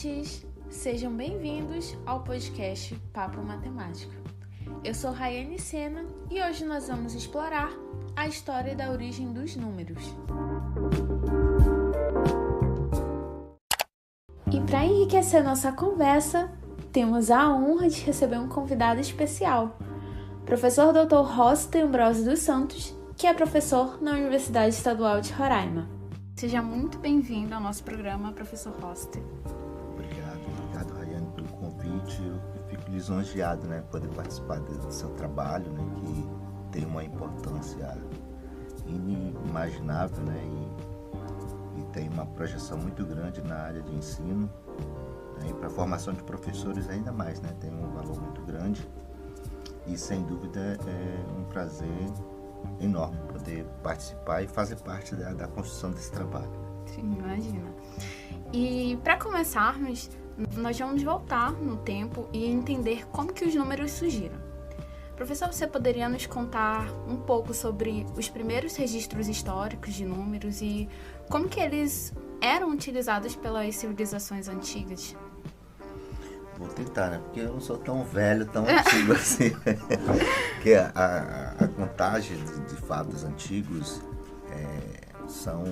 ouvintes! Sejam bem-vindos ao podcast Papo Matemática. Eu sou Rayane Sena e hoje nós vamos explorar a história da origem dos números. E para enriquecer nossa conversa, temos a honra de receber um convidado especial, professor Dr. Rossi Ambrosio dos Santos, que é professor na Universidade Estadual de Roraima. Seja muito bem-vindo ao nosso programa, professor Rossi. Obrigado, Rayane, pelo convite. Eu fico lisonjeado, poder participar do seu trabalho, que tem uma importância inimaginável, e tem uma projeção muito grande na área de ensino, e para a formação de professores ainda mais, tem um valor muito grande e sem dúvida é um prazer enorme poder participar e fazer parte da construção desse trabalho. Sim, imagina. E para começarmos, nós vamos voltar no tempo e entender como que os números surgiram. Professor, você poderia nos contar um pouco sobre os primeiros registros históricos de números e como que eles eram utilizados pelas civilizações antigas? Vou tentar, porque eu não sou tão velho, tão antigo assim. Porque a contagem de fatos antigos são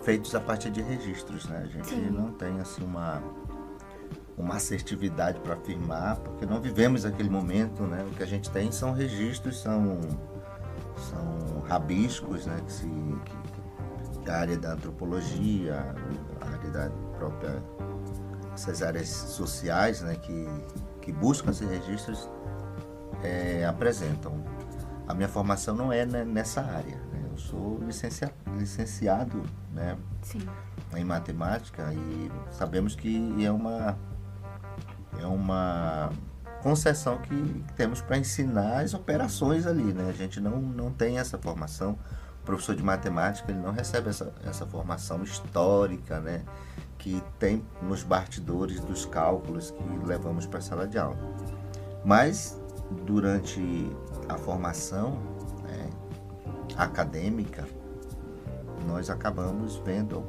feitos a partir de registros, A gente não tem assim uma assertividade para afirmar, porque não vivemos aquele momento, O que a gente tem são registros, são rabiscos, que a área da antropologia, a área da própria essas áreas sociais, que buscam esses registros apresentam. A minha formação não é nessa área, Eu sou licenciado, em matemática, e sabemos que é uma concessão que temos para ensinar as operações ali, A gente não tem essa formação. O professor de matemática ele não recebe essa formação histórica, que tem nos bastidores dos cálculos que levamos para a sala de aula. Mas, durante a formação acadêmica, nós acabamos vendo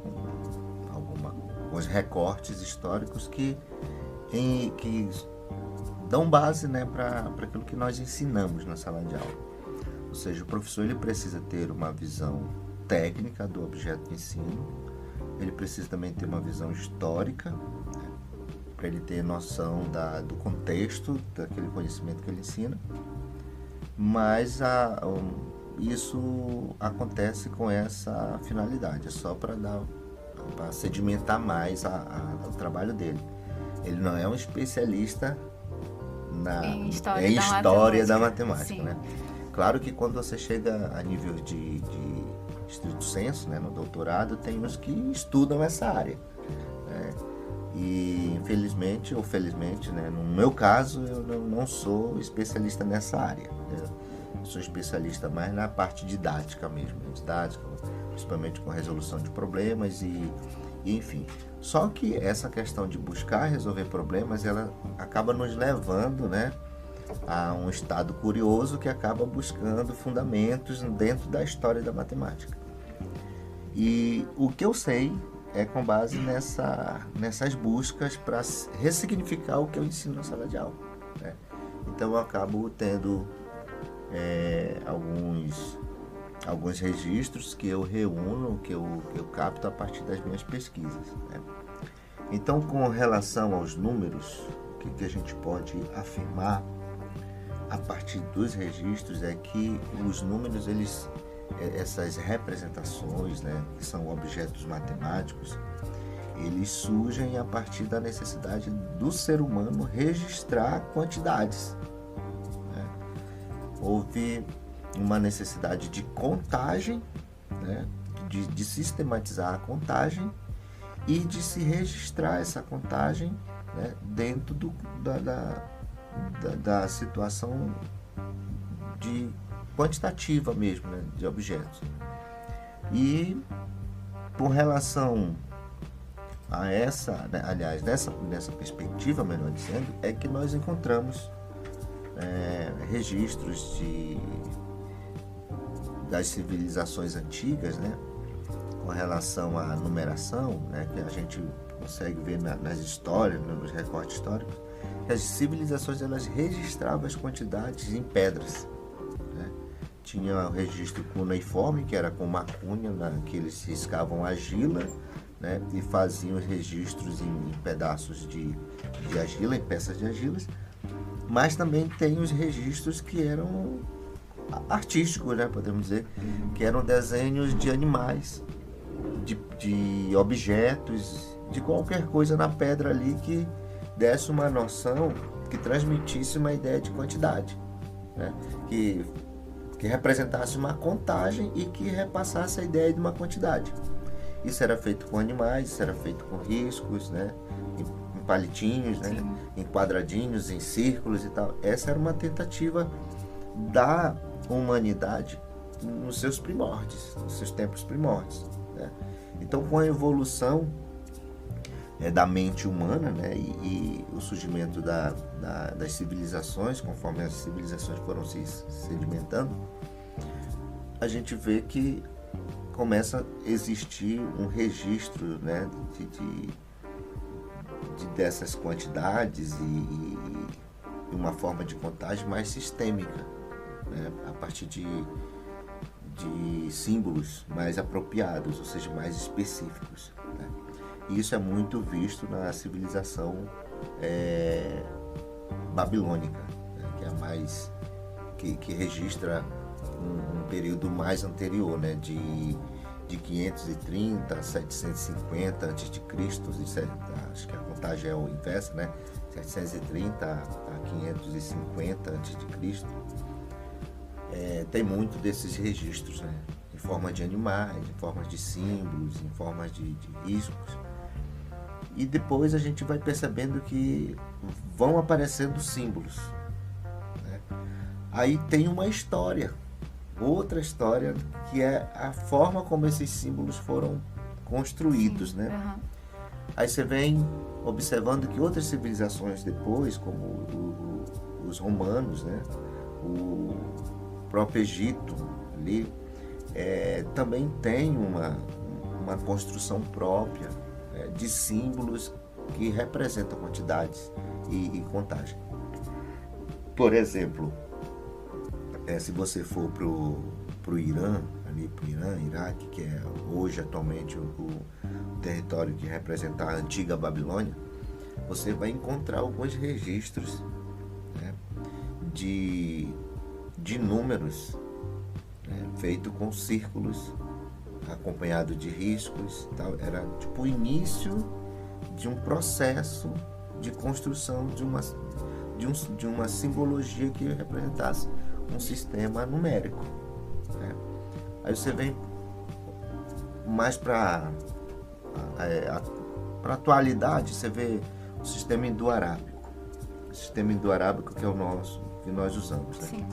alguns recortes históricos que dão base para aquilo que nós ensinamos na sala de aula. Ou seja, o professor ele precisa ter uma visão técnica do objeto de ensino, ele precisa também ter uma visão histórica, para ele ter noção do contexto daquele conhecimento que ele ensina, mas isso acontece com essa finalidade, é só para sedimentar mais o trabalho dele. Ele não é um especialista em história da matemática. Claro que quando você chega a nível de estrito senso, no doutorado, tem os que estudam essa área, E infelizmente ou felizmente, no meu caso, eu não sou especialista nessa área, Eu sou especialista mais na parte didática mesmo, principalmente com resolução de problemas e enfim. Só que essa questão de buscar resolver problemas, ela acaba nos levando, a um estado curioso que acaba buscando fundamentos dentro da história da matemática. E o que eu sei é com base nessas buscas para ressignificar o que eu ensino na sala de aula, Então eu acabo tendo alguns registros que eu reúno, que eu capto a partir das minhas pesquisas, Então, com relação aos números, o que a gente pode afirmar a partir dos registros é que os números, essas representações, que são objetos matemáticos, eles surgem a partir da necessidade do ser humano registrar quantidades, Houve uma necessidade de contagem, de sistematizar a contagem e de se registrar essa contagem, dentro da situação de quantitativa mesmo, de objetos. E com relação a essa, aliás, nessa perspectiva, melhor dizendo, é que nós encontramos registros das civilizações antigas, com relação à numeração, que a gente consegue ver nas histórias, nos recortes históricos, que as civilizações elas registravam as quantidades em pedras, né? Tinha o registro cuneiforme, que era com uma cunha, que eles riscavam argila, né? E faziam os registros em pedaços de argila, em peças de argilas. Mas também tem os registros que eram artísticos, né? Podemos dizer, que eram desenhos de animais, de objetos, de qualquer coisa na pedra ali que desse uma noção, que transmitisse uma ideia de quantidade, né? Que representasse uma contagem e que repassasse a ideia de uma quantidade. Isso era feito com animais, isso era feito com riscos, né? Em palitinhos, né? Em quadradinhos, em círculos e tal. Essa era uma tentativa da humanidade nos seus primórdios, nos seus tempos primórdios, né? Então, com a evolução da mente humana, né, e o surgimento das civilizações, conforme as civilizações foram se sedimentando, a gente vê que começa a existir um registro, né, dessas quantidades e uma forma de contagem mais sistêmica, né, a partir de símbolos mais apropriados, ou seja, mais específicos, né? E isso é muito visto na civilização babilônica, né? Que é a mais que registra um período mais anterior, né? de 530 a 750 a.C., acho que a contagem é o inverso, né? 730 a 550 a.C. Tem muito desses registros, né? Em forma de animais, em forma de símbolos, em forma de riscos. E depois a gente vai percebendo que vão aparecendo símbolos, né? Aí tem uma história, outra história, que é a forma como esses símbolos foram construídos, né? Uhum. Aí você vem observando que outras civilizações depois, como os romanos, né? O próprio Egito ali, também tem uma construção própria de símbolos que representam quantidades e contagem. Por exemplo, se você for pro Irã, ali pro Irã, Iraque, que é hoje atualmente o território que representa a antiga Babilônia, você vai encontrar alguns registros, né, de números, né, feito com círculos, acompanhado de riscos, tal. Era tipo o início de um processo de construção de uma simbologia que representasse um sistema numérico, né? Aí você vem mais para a atualidade, você vê o sistema indo-arábico. O sistema indo-arábico que é o nosso, que nós usamos, né? Sim.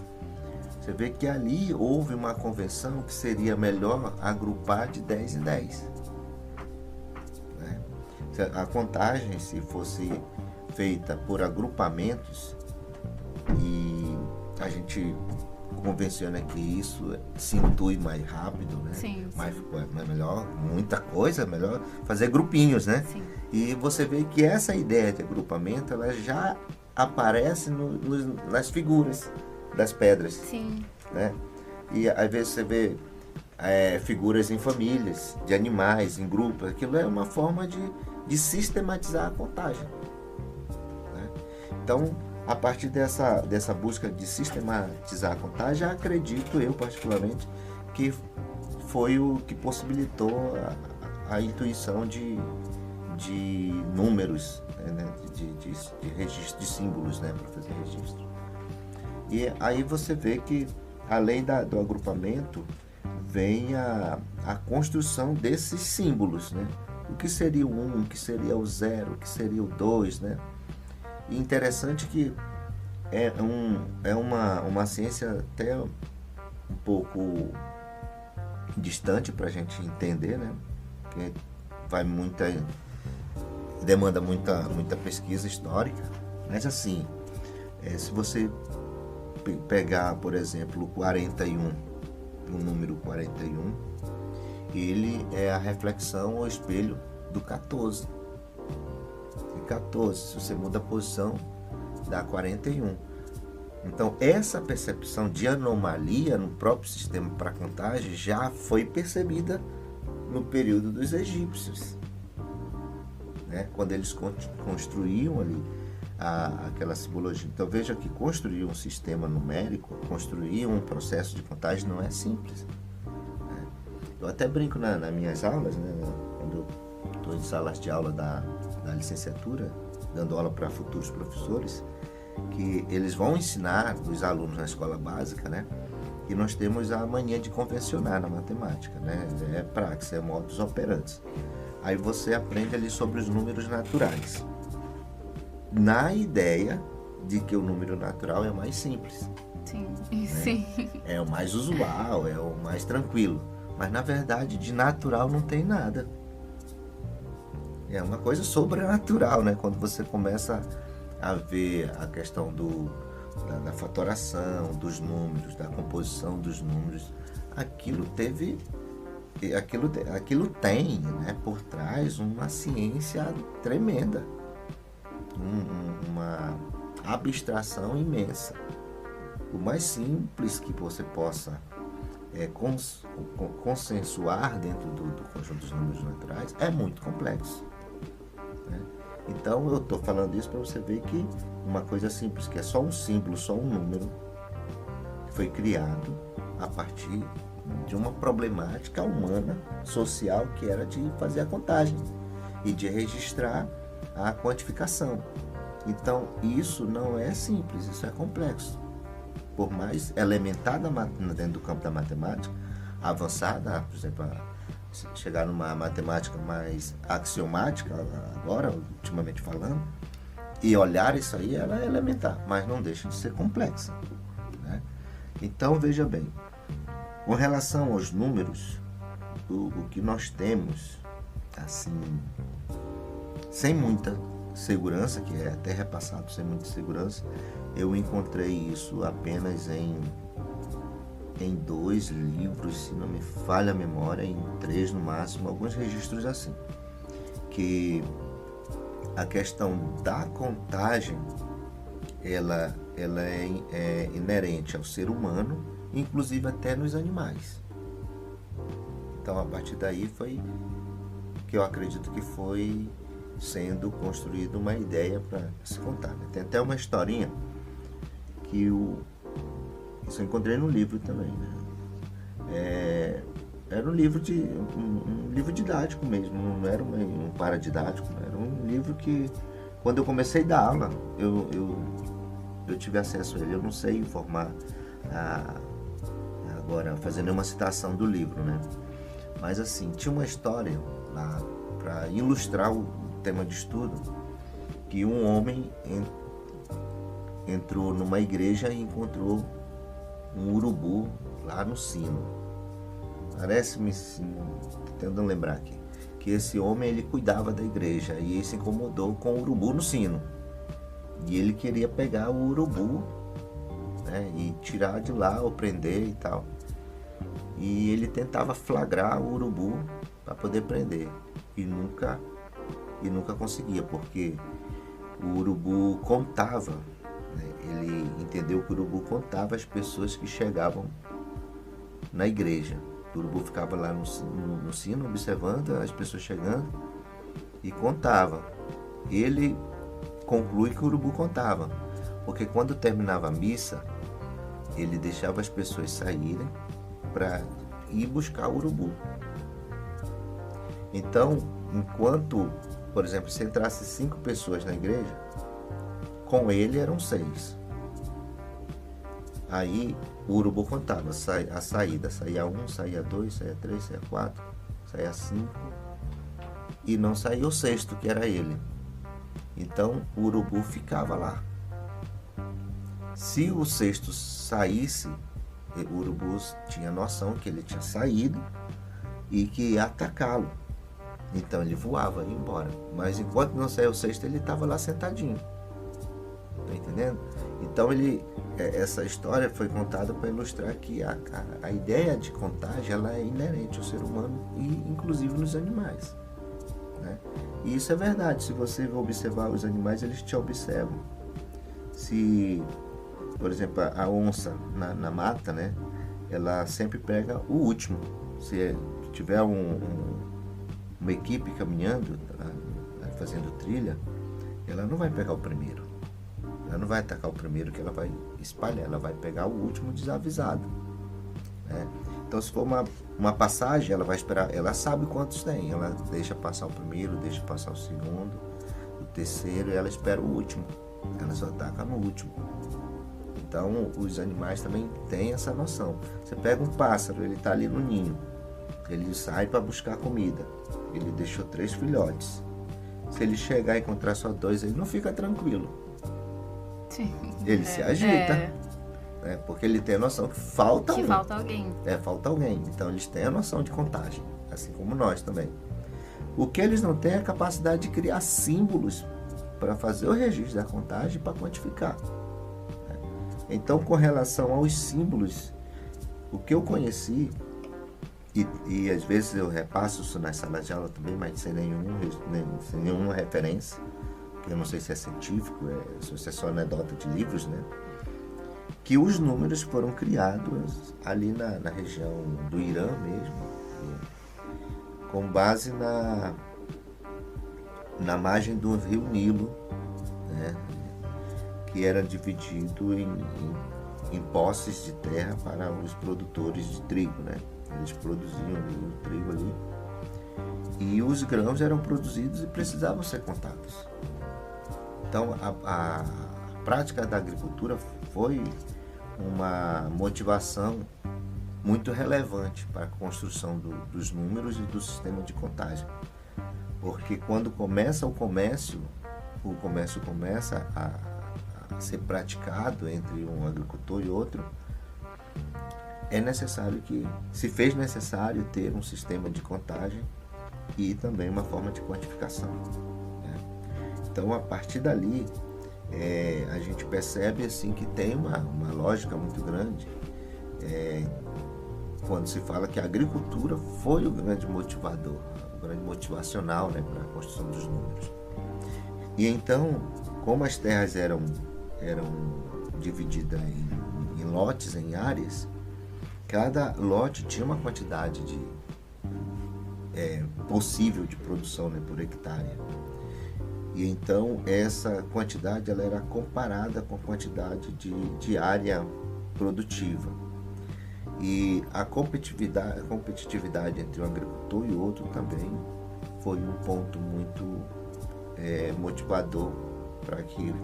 Você vê que ali houve uma convenção que seria melhor agrupar de 10 em 10. Né? A contagem, se fosse feita por agrupamentos, e a gente convenciona que isso se intui mais rápido, né? Sim, sim. Mais melhor, muita coisa, melhor fazer grupinhos, né? Sim. E você vê que essa ideia de agrupamento, ela já aparece nas figuras das pedras. Sim. Né? E às vezes você vê figuras em famílias, de animais, em grupos. Aquilo é uma forma de sistematizar a contagem, né? Então, a partir dessa busca de sistematizar a contagem, acredito eu particularmente que foi o que possibilitou a intuição de números, né? de registro, de símbolos, né? Para fazer registro. E aí você vê que, além do agrupamento, vem a construção desses símbolos, né? O que seria o 1, o que seria o 0, o que seria o 2, né? E interessante que é uma ciência até um pouco distante para a gente entender, né? Que demanda muita pesquisa histórica, mas assim, se você pegar, por exemplo, o 41, o número 41, ele é a reflexão ou espelho do 14, 14. Se você muda a posição, dá 41. Então, essa percepção de anomalia no próprio sistema para contagem já foi percebida no período dos egípcios, né? Quando eles construíam ali aquela simbologia. Então, veja que construir um sistema numérico, construir um processo de contagem não é simples, né? Eu até brinco nas minhas aulas, né? Quando eu estou em salas de aula da licenciatura, dando aula para futuros professores, que eles vão ensinar os alunos na escola básica, né? E nós temos a mania de convencionar na matemática, né? É praxe, é modus operandi. Aí você aprende ali sobre os números naturais, na ideia de que o número natural é o mais simples. Sim, né? sim. É o mais usual, é o mais tranquilo. Mas na verdade de natural não tem nada. É uma coisa sobrenatural, né? Quando você começa a ver a questão da fatoração, dos números, da composição dos números, aquilo tem, né, por trás uma ciência tremenda, uma abstração imensa. O mais simples que você possa consensuar dentro do conjunto dos números naturais é muito complexo, né? Então eu estou falando isso para você ver que uma coisa simples, que é só um símbolo, só um número, foi criado a partir de uma problemática humana, social, que era de fazer a contagem e de registrar a quantificação. Então isso não é simples, isso é complexo. Por mais elementar dentro do campo da matemática, avançada, por exemplo, chegar numa matemática mais axiomática, agora, ultimamente falando, e olhar isso aí, ela é elementar, mas não deixa de ser complexa, né? Então, veja bem, com relação aos números, o que nós temos, assim, sem muita segurança, que é até repassado sem muita segurança, eu encontrei isso apenas em 2 livros, se não me falha a memória, em 3 no máximo, alguns registros assim, que a questão da contagem ela é inerente ao ser humano, inclusive até nos animais. Então a partir daí foi que eu acredito que foi sendo construída uma ideia para se contar, né? Tem até uma historinha que isso eu encontrei no livro também, né? Era um livro didático mesmo, não era um paradidático, né? Era um livro que, quando eu comecei a dar aula, eu tive acesso a ele. Eu não sei informar agora, fazendo uma citação do livro, né? Mas assim, tinha uma história lá para ilustrar o tema de estudo, que um homem entrou numa igreja e encontrou um urubu lá no sino. Parece-me, tentando lembrar aqui, que esse homem ele cuidava da igreja e ele se incomodou com o urubu no sino. E ele queria pegar o urubu, né, e tirar de lá ou prender e tal. E ele tentava flagrar o urubu para poder prender e nunca conseguia, porque o urubu contava, né? Ele entendeu que o urubu contava as pessoas que chegavam na igreja. O urubu ficava lá no sino observando as pessoas chegando e contava. Ele conclui que o urubu contava, porque quando terminava a missa, ele deixava as pessoas saírem para ir buscar o urubu. Então, enquanto, por exemplo, se entrasse 5 pessoas na igreja, com ele eram 6. Aí o urubu contava a saída, saía 1, saía 2, saía 3, saía 4, saía 5 e não saía o 6º, que era ele. Então o urubu ficava lá. Se o 6º saísse, o urubu tinha noção que ele tinha saído e que ia atacá-lo. Então ele voava e ia embora. Mas enquanto não saía o 6º, ele estava lá sentadinho. Tá entendendo? Então essa história foi contada para ilustrar que a ideia de contagem ela é inerente ao ser humano e inclusive nos animais. né? E isso é verdade, se você observar os animais, eles te observam. Se, por exemplo, a onça na mata, né? Ela sempre pega o último. Se tiver uma equipe caminhando, fazendo trilha, ela não vai pegar o primeiro. Ela não vai atacar o primeiro que ela vai espalhar, ela vai pegar o último desavisado, né? Então, se for uma passagem, ela vai esperar, ela sabe quantos tem, ela deixa passar o primeiro, deixa passar o segundo, o terceiro, e ela espera o último, ela só ataca no último. Então, os animais também têm essa noção. Você pega um pássaro, ele está ali no ninho, ele sai para buscar comida, ele deixou 3 filhotes. Se ele chegar e encontrar só 2, ele não fica tranquilo. Sim. Ele se agita. Né? Porque ele tem a noção que falta alguém. Falta alguém. Então eles têm a noção de contagem, assim como nós também. O que eles não têm é a capacidade de criar símbolos para fazer o registro da contagem, para quantificar. Né? Então, com relação aos símbolos, o que eu conheci, e às vezes eu repasso isso nas salas de aula também, mas sem nenhuma referência, que eu não sei se é científico, se é só anedota de livros, né? Que os números foram criados ali na região do Irã mesmo, com base na margem do rio Nilo, né? Que era dividido em posses de terra para os produtores de trigo, né? Eles produziam o trigo ali, e os grãos eram produzidos e precisavam ser contados. Então, a prática da agricultura foi uma motivação muito relevante para a construção dos números e do sistema de contagem. Porque quando começa o comércio começa a ser praticado entre um agricultor e outro, se fez necessário ter um sistema de contagem e também uma forma de quantificação. Né? Então, a partir dali, a gente percebe assim, que tem uma lógica muito grande quando se fala que a agricultura foi o grande motivador, o grande motivacional, né, para a construção dos números. E então, como as terras eram divididas em lotes, em áreas, cada lote tinha uma quantidade possível de produção, né, por hectare. E então essa quantidade ela era comparada com a quantidade de área produtiva. E a competitividade entre um agricultor e o outro também foi um ponto muito motivador para que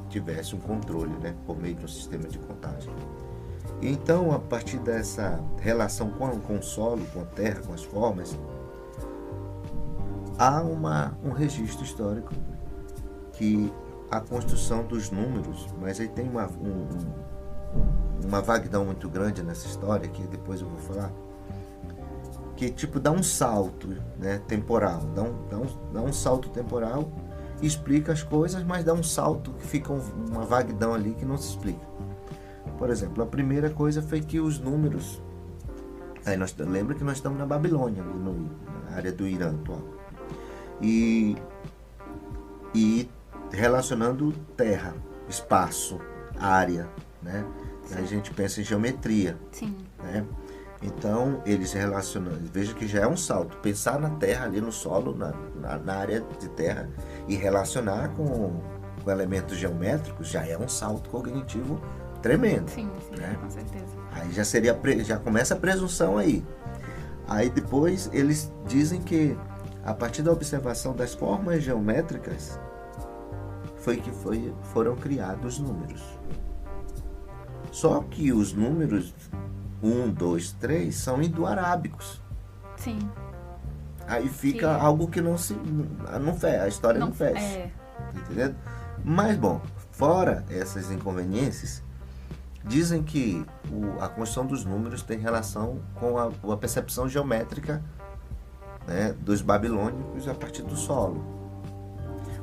tivesse um controle, né, por meio de um sistema de contagem. E então, a partir dessa relação com o solo, com a terra, com as formas, há um registro histórico que a construção dos números, mas aí tem uma vaguidão muito grande nessa história, que depois eu vou falar, que tipo dá um salto, né, temporal, dá um salto temporal, explica as coisas, mas dá um salto que fica uma vaguidão ali que não se explica. Por exemplo, a primeira coisa foi que os números, lembra que nós estamos na Babilônia, ali na área do Irã atual, e relacionando terra, espaço, área, né? A gente pensa em geometria. Sim. Né? Então, eles relacionam, veja que já é um salto, pensar na terra, ali no solo, na área de terra, e relacionar com elementos geométricos, já é um salto cognitivo tremendo. Sim, né? Com certeza. Aí já começa a presunção aí. Aí depois eles dizem que a partir da observação das formas geométricas foram criados números. Só que os números 1, 2, 3 são indo-arábicos. Sim. Aí fica algo que não fecha, a história não fecha. Entendeu? Mas bom, fora essas inconveniências, dizem que a construção dos números tem relação com a percepção geométrica, né, dos babilônicos a partir do solo.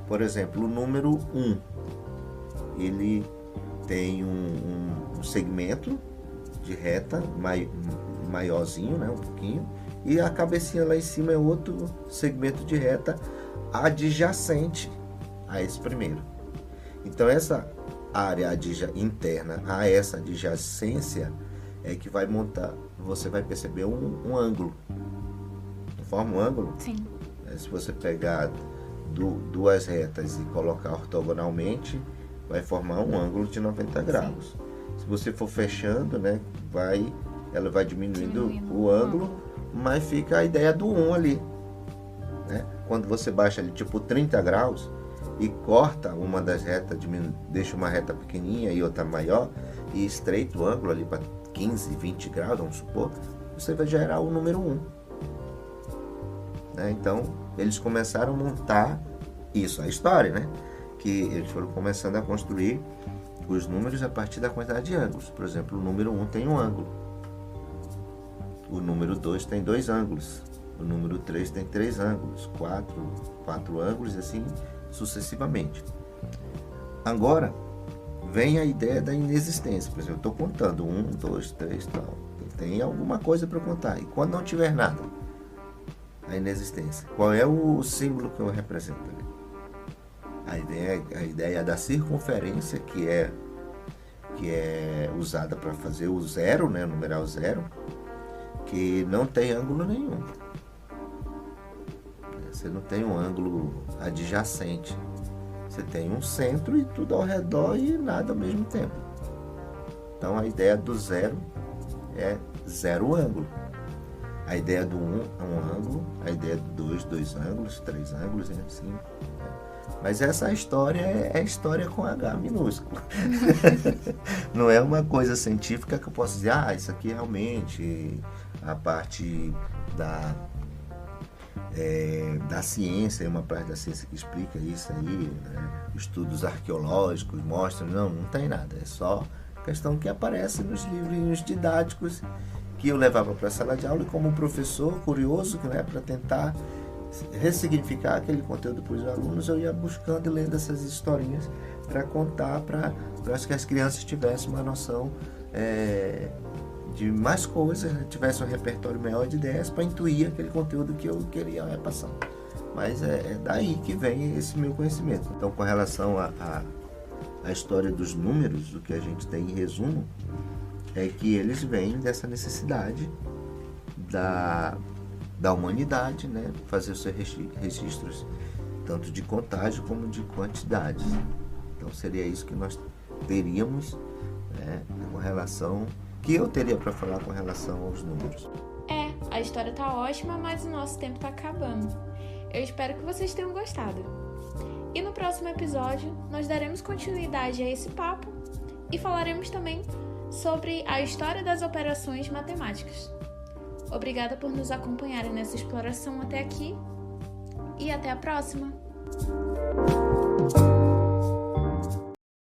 Por exemplo, o número 1, ele tem um segmento de reta maiorzinho, né, um pouquinho, e a cabecinha lá em cima é outro segmento de reta adjacente a esse primeiro. Então essa área interna a essa adjacência é que vai montar, você vai perceber um ângulo. Forma um ângulo? Sim. Se você pegar duas retas e colocar ortogonalmente, vai formar um ângulo de 90 graus. Sim. Se você for fechando, né, ela vai diminuindo o ângulo, mas fica a ideia do 1 ali. Né? Quando você baixa ali tipo 30 graus e corta uma das retas, deixa uma reta pequenininha e outra maior e estreita o ângulo ali para 15, 20 graus, vamos supor, você vai gerar o número 1. Né? Então, eles começaram a montar isso, a história, né? Que eles foram começando a construir os números a partir da quantidade de ângulos. Por exemplo, o número 1 tem um ângulo. O número 2 tem 2 ângulos. O número 3 tem 3 ângulos. 4 ângulos e assim sucessivamente. Agora, vem a ideia da inexistência. Por exemplo, eu estou contando 1, 2, 3, tal. Tem alguma coisa para contar. E quando não tiver nada, a inexistência. Qual é o símbolo que eu represento ali? A ideia da circunferência, que é usada para fazer o zero, né, o numeral 0, que não tem ângulo nenhum. Você não tem um ângulo adjacente. Você tem um centro e tudo ao redor e nada ao mesmo tempo. Então a ideia do 0 é 0 ângulo. A ideia do 1 é um ângulo, a ideia do 2, 2 ângulos, 3 ângulos, e assim. Mas essa história é história com H minúsculo. Não é uma coisa científica que eu posso dizer, isso aqui realmente a parte da ciência, é uma parte da ciência que explica isso aí, né? Estudos arqueológicos mostram, não tem nada, é só questão que aparece nos livrinhos didáticos que eu levava para a sala de aula e como professor curioso, né, para tentar ressignificar aquele conteúdo para os alunos, eu ia buscando e lendo essas historinhas para contar, para que as crianças tivessem uma noção de mais coisas, né? Tivessem um repertório maior de ideias para intuir aquele conteúdo que eu queria repassar. Mas é daí que vem esse meu conhecimento. Então, com relação à história dos números, o que a gente tem em resumo é que eles vêm dessa necessidade da humanidade, né? Fazer os seus registros, tanto de contagem como de quantidades. Então seria isso que nós teríamos, né, com relação, que eu teria para falar com relação aos números. A história tá ótima, mas o nosso tempo tá acabando. Eu espero que vocês tenham gostado. E no próximo episódio, nós daremos continuidade a esse papo e falaremos também sobre a história das operações matemáticas. Obrigada por nos acompanharem nessa exploração até aqui e até a próxima!